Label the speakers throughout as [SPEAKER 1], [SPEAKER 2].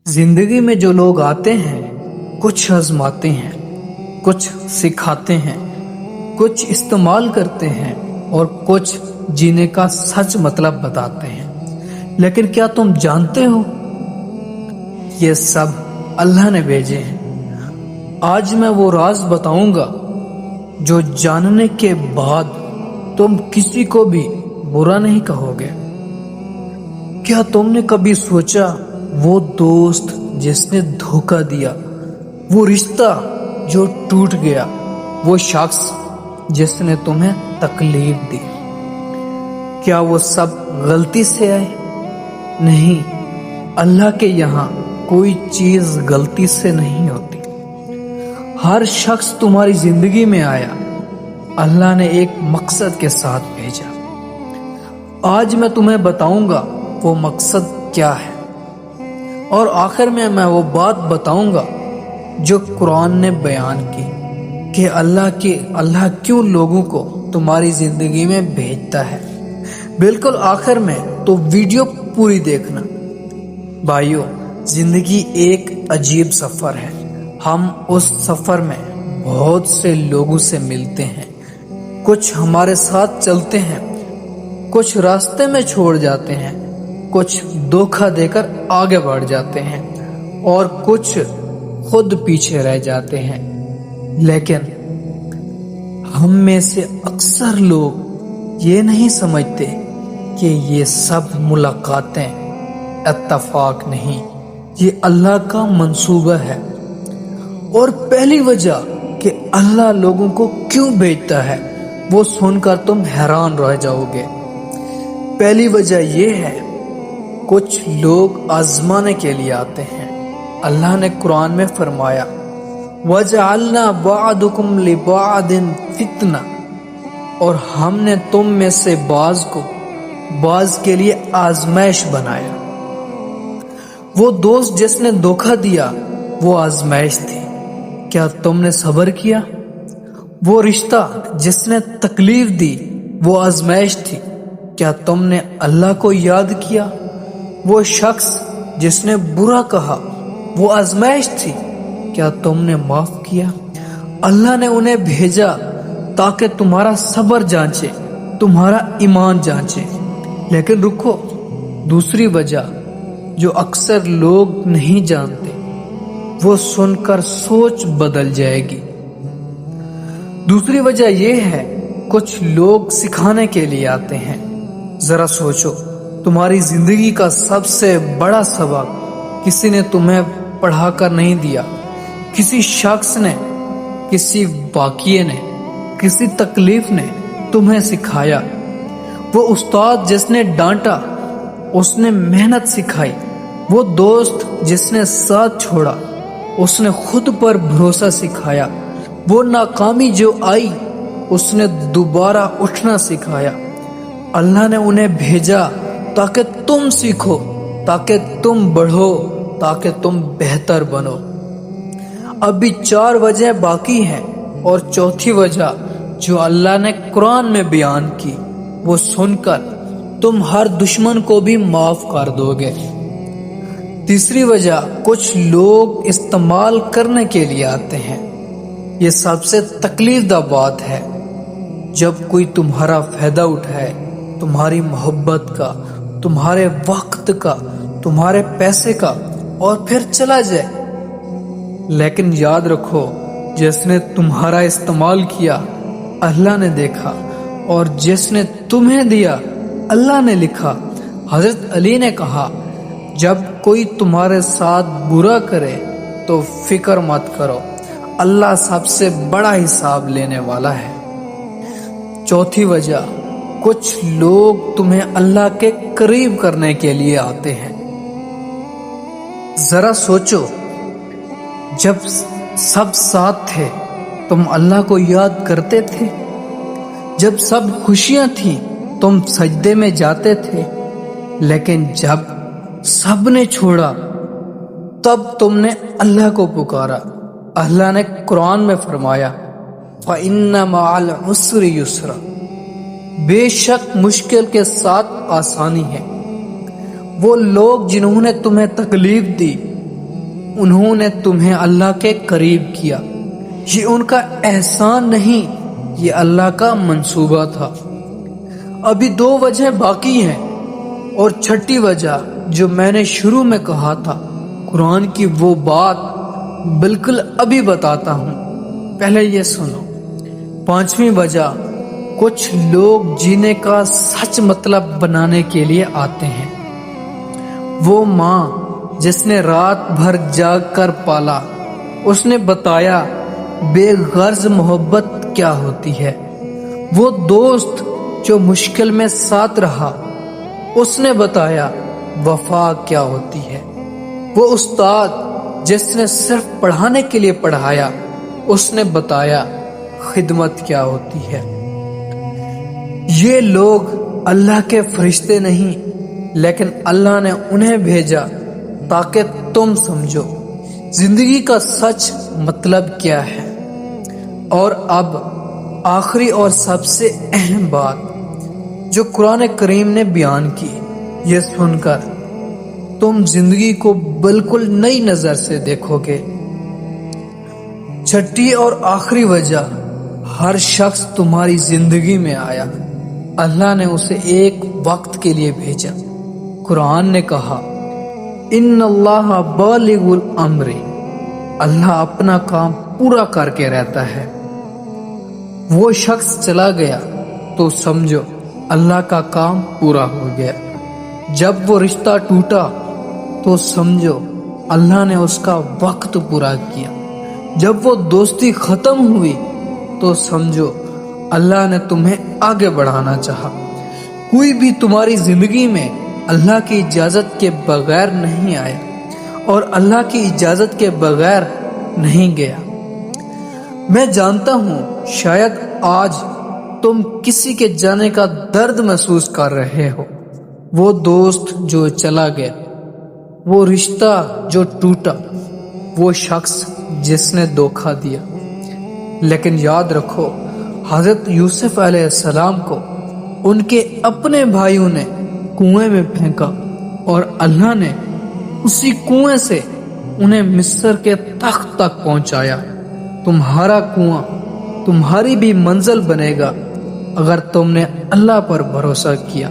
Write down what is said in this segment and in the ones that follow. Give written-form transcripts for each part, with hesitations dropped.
[SPEAKER 1] जिंदगी में जो लोग आते हैं कुछ आजमाते हैं, कुछ सिखाते हैं, कुछ इस्तेमाल करते हैं और कुछ जीने का सच मतलब बताते हैं। लेकिन क्या तुम जानते हो ये सब अल्लाह ने भेजे हैं। आज मैं वो राज बताऊंगा जो जानने के बाद तुम किसी को भी बुरा नहीं कहोगे। क्या तुमने कभी सोचा वो दोस्त जिसने धोखा दिया, वो रिश्ता जो टूट गया, वो शख्स जिसने तुम्हें तकलीफ दी, क्या वो सब गलती से आए? नहीं, अल्लाह के यहाँ कोई चीज गलती से नहीं होती। हर शख्स तुम्हारी जिंदगी में आया, अल्लाह ने एक मकसद के साथ भेजा। आज मैं तुम्हें बताऊंगा वो मकसद क्या है और आखिर में मैं वो बात बताऊंगा जो कुरान ने बयान की कि अल्लाह क्यों लोगों को तुम्हारी जिंदगी में भेजता है। बिल्कुल आखिर में तो वीडियो पूरी देखना। भाइयों, जिंदगी एक अजीब सफर है। हम उस सफर में बहुत से लोगों से मिलते हैं। कुछ हमारे साथ चलते हैं, कुछ रास्ते में छोड़ जाते हैं, कुछ धोखा देकर आगे बढ़ जाते हैं और कुछ खुद पीछे रह जाते हैं। लेकिन हम में से अक्सर लोग ये नहीं समझते कि ये सब मुलाकातें इत्तेफाक नहीं, ये अल्लाह का मंसूबा है। और पहली वजह कि अल्लाह लोगों को क्यों भेजता है वो सुनकर तुम हैरान रह जाओगे। पहली वजह ये है, कुछ लोग आजमाने के लिए आते हैं। अल्लाह ने कुरान में फरमाया, वजअलना बअदकुम लिबअदिन फितना, और हमने तुम में से बाज को बाज के लिए आजमाइश बनाया। वो दोस्त जिसने धोखा दिया वो आजमाइश थी, क्या तुमने सब्र किया? वो रिश्ता जिसने तकलीफ दी वो आजमाइश थी, क्या तुमने अल्लाह को याद किया? वो शख्स जिसने बुरा कहा वो आजमाइश थी, क्या तुमने माफ किया? अल्लाह ने उन्हें भेजा ताकि तुम्हारा सब्र जांचे, तुम्हारा ईमान जांचे। लेकिन रुको, दूसरी वजह जो अक्सर लोग नहीं जानते, वो सुनकर सोच बदल जाएगी। दूसरी वजह यह है, कुछ लोग सिखाने के लिए आते हैं। जरा सोचो, तुम्हारी जिंदगी का सबसे बड़ा सबक किसी ने तुम्हें पढ़ाकर नहीं दिया। किसी शख्स ने, किसी वाक़ये ने, किसी तकलीफ ने तुम्हें सिखाया। वो उस्ताद जिसने डांटा, उसने मेहनत सिखाई। वो दोस्त जिसने साथ छोड़ा, उसने खुद पर भरोसा सिखाया। वो नाकामी जो आई, उसने दोबारा उठना सिखाया। अल्लाह ने उन्हें भेजा ताकि तुम सीखो, ताकि तुम बढ़ो, ताकि तुम बेहतर बनो। अभी 4 वजह बाकी हैं और चौथी वजह जो अल्लाह ने कुरान में बयान की वो सुनकर तुम हर दुश्मन को भी माफ कर दोगे। तीसरी वजह, कुछ लोग इस्तेमाल करने के लिए आते हैं। ये सबसे तकलीफदा बात है, जब कोई तुम्हारा फायदा उठाए, तुम्हारी मोहब्बत का, तुम्हारे वक्त का, तुम्हारे पैसे का, और फिर चला जाए। लेकिन याद रखो, जिसने तुम्हारा इस्तेमाल किया अल्लाह ने देखा, और जिसने तुम्हें दिया अल्लाह ने लिखा। हजरत अली ने कहा, जब कोई तुम्हारे साथ बुरा करे तो फिक्र मत करो, अल्लाह सबसे बड़ा हिसाब लेने वाला है। चौथी वजह, कुछ लोग तुम्हें अल्लाह के करीब करने के लिए आते हैं। जरा सोचो, जब सब साथ थे तुम अल्लाह को याद करते थे? जब सब खुशियां थी तुम सजदे में जाते थे? लेकिन जब सब ने छोड़ा तब तुमने अल्लाह को पुकारा। अल्लाह ने कुरान में फरमाया, फ़इन्ना मअल उस्रि युस्रा, बेशक मुश्किल के साथ आसानी है। वो लोग जिन्होंने तुम्हें तकलीफ दी, انہوں نے تمہیں اللہ کے قریب کیا، یہ ان کا احسان نہیں، یہ اللہ کا منصوبہ تھا۔ ابھی 2 وجہ باقی ہیں، اور چھٹی وجہ جو میں نے شروع میں کہا تھا، قرآن کی وہ بات بالکل ابھی بتاتا ہوں، پہلے یہ سنو۔ 5ویں وجہ، کچھ لوگ جینے کا سچ مطلب بنانے کے لیے آتے ہیں۔ وہ ماں جس نے رات بھر جاگ کر پالا، اس نے بتایا بے غرض محبت کیا ہوتی ہے۔ وہ دوست جو مشکل میں ساتھ رہا، اس نے بتایا وفا کیا ہوتی ہے۔ وہ استاد جس نے صرف پڑھانے کے لیے پڑھایا، اس نے بتایا خدمت کیا ہوتی ہے۔ یہ لوگ اللہ کے فرشتے نہیں، لیکن اللہ نے انہیں بھیجا تاکہ تم سمجھو زندگی کا سچ مطلب کیا ہے۔ اور اب آخری اور سب سے اہم بات جو قرآن کریم نے بیان کی، یہ سن کر تم زندگی کو بالکل نئی نظر سے دیکھو گے۔ چھٹی اور آخری وجہ، ہر شخص تمہاری زندگی میں آیا، اللہ نے اسے ایک وقت کے لیے بھیجا۔ قرآن نے کہا ان اللہ بالغ الامر، اللہ اپنا کام پورا کر کے رہتا ہے۔ وہ شخص چلا گیا تو سمجھو اللہ کا کام پورا ہو گیا۔ جب وہ رشتہ ٹوٹا تو سمجھو اللہ نے اس کا وقت پورا کیا۔ جب وہ دوستی ختم ہوئی تو سمجھو اللہ نے تمہیں آگے بڑھانا چاہا۔ کوئی بھی تمہاری زندگی میں اللہ کی اجازت کے بغیر نہیں آیا اور اللہ کی اجازت کے بغیر نہیں گیا۔ میں جانتا ہوں شاید آج تم کسی کے جانے کا درد محسوس کر رہے ہو، وہ دوست جو چلا گیا، وہ رشتہ جو ٹوٹا، وہ شخص جس نے دھوکہ دیا۔ لیکن یاد رکھو، حضرت یوسف علیہ السلام کو ان کے اپنے بھائیوں نے کنویں میں پھینکا اور اللہ نے اسی کنویں سے انہیں مصر کے تخت تک پہنچایا۔ تمہارا کنواں تمہاری بھی منزل بنے گا اگر تم نے اللہ پر بھروسہ کیا۔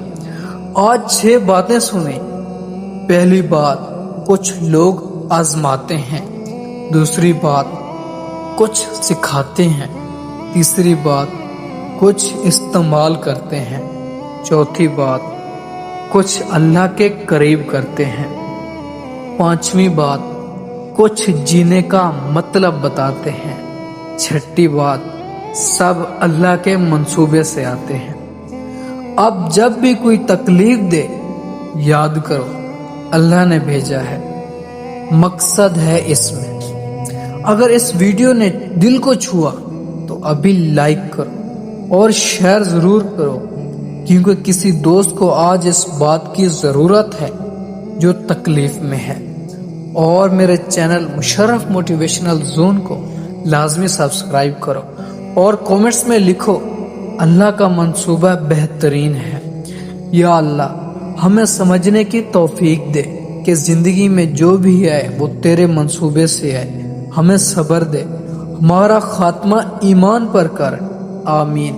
[SPEAKER 1] آج 6 باتیں سنیں۔ پہلی بات، کچھ لوگ آزماتے ہیں۔ دوسری بات، کچھ سکھاتے ہیں۔ تیسری بات، کچھ استعمال کرتے ہیں۔ چوتھی بات، کچھ اللہ کے قریب کرتے ہیں۔ 5ویں بات، کچھ جینے کا مطلب بتاتے ہیں۔ 6ٹھی بات، سب اللہ کے منصوبے سے آتے ہیں۔ اب جب بھی کوئی تکلیف دے، یاد کرو اللہ نے بھیجا ہے، مقصد ہے اس میں۔ اگر اس ویڈیو نے دل کو چھوا تو ابھی لائک کرو اور شیئر ضرور کرو، کیونکہ کسی دوست کو آج اس بات کی ضرورت ہے جو تکلیف میں ہے۔ اور میرے چینل مشرف موٹیویشنل زون کو لازمی سبسکرائب کرو اور کومنٹس میں لکھو اللہ کا منصوبہ بہترین ہے۔ یا اللہ ہمیں سمجھنے کی توفیق دے کہ زندگی میں جو بھی ہے وہ تیرے منصوبے سے ہے۔ ہمیں صبر دے، ہمارا خاتمہ ایمان پر کر، آمین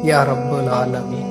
[SPEAKER 1] یا رب العالمین۔